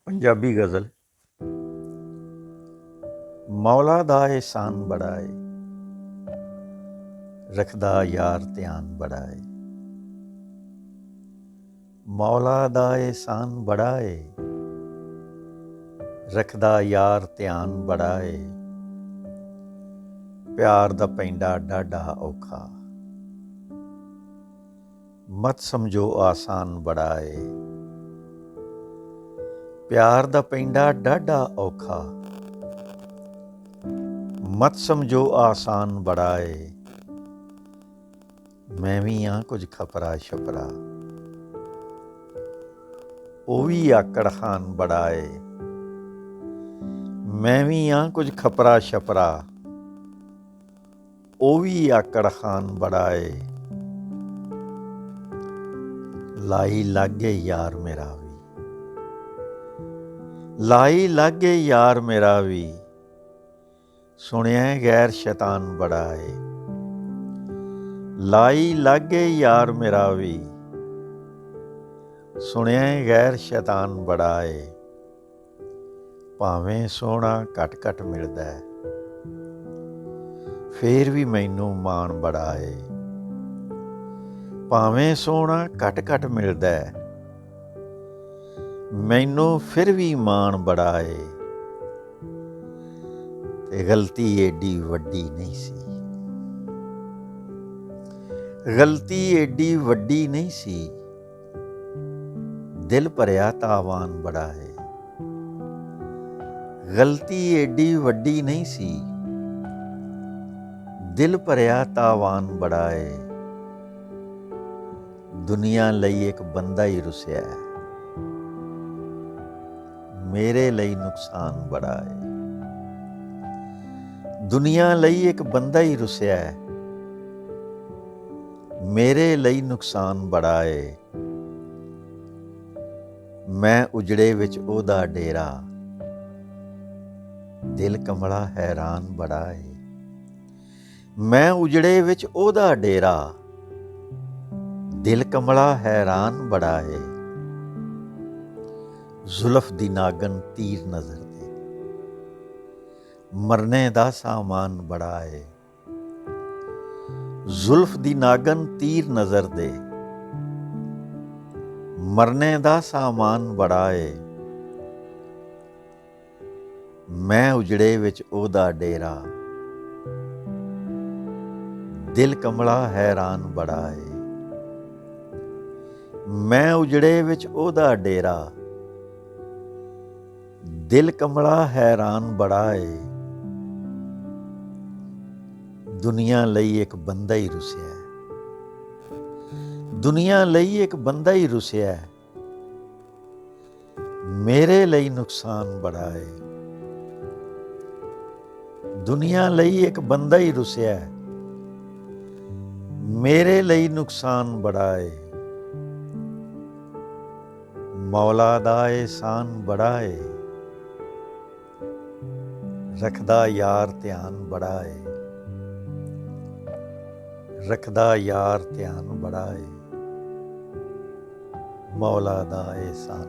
पंजाबी गज़ल। मौला दा एहसान बड़ा है, रखदा यार ध्यान बड़ा है। मौला दा एहसान बड़ा है, रखदा यार ध्यान बड़ा है। प्यार दा पैंडा डाढा औखा, मत समझो आसान बड़ा है। प्यार दा पैंडा डाढा औखा, मत समझो आसान बड़ा है। मैं भी हाँ कुछ खपरा छपरा, ओ भी आकड़ खान बड़ा है। मैं भी हाँ कुछ खपरा छपरा, ओ भी आकड़ खान बड़ा है। लाई लागे यार मेरा भी, लाई लागे यार मेरा भी, सुनिया गैर शैतान बड़ा है। लाई लागे यार मेरा भी, सुनिया गैर शैतान बड़ा है। भावें सोहना घट घट मिलदा है, फेर भी मैनू माण बड़ा है। भावें सोहना घट घट मिलदा है, मैनू फिर भी माण बड़ा है। ते गलती एडी वड्डी नहीं सी, गलती एडी वड्डी नहीं सी, दिल भरिया तावान बड़ा है। गलती एडी वड्डी नहीं सी, दिल भरिया तावान बड़ा है। दुनिया लई एक बंदा ही रुसिया है, मेरे लई नुकसान बड़ा है। दुनिया लई एक बंदा ही रुसिया है, मेरे लई नुकसान बड़ा है। मैं उजड़े विच ओदा डेरा, दिल कमला हैरान बड़ा है। मैं उजड़े विच ओदा डेरा, दिल कमला हैरान बड़ा है। जुल्फ दी नागन तीर नजर दे, मरने दा सामान बड़ा है। जुल्फ दी नागन तीर नजर दे, मरने दा सामान बड़ा है। मैं उजड़े विच ओदा डेरा, दिल कमला हैरान बड़ा है। मैं उजड़े विच ओदा डेरा, दिल कमला हैरान बड़ा है। दुनिया लई एक बंदा ही रुसिया है, दुनिया लई एक बंदा ही रुसिया है, मेरे लई नुकसान बड़ा है। दुनिया लई एक बंदा ही रुसिया है, मेरे लई नुकसान बड़ा है। मौला दा एहसान बड़ा है, रखदा यार ध्यान बड़ा है। रखदा यार ध्यान बड़ा है, मौला दा एहसान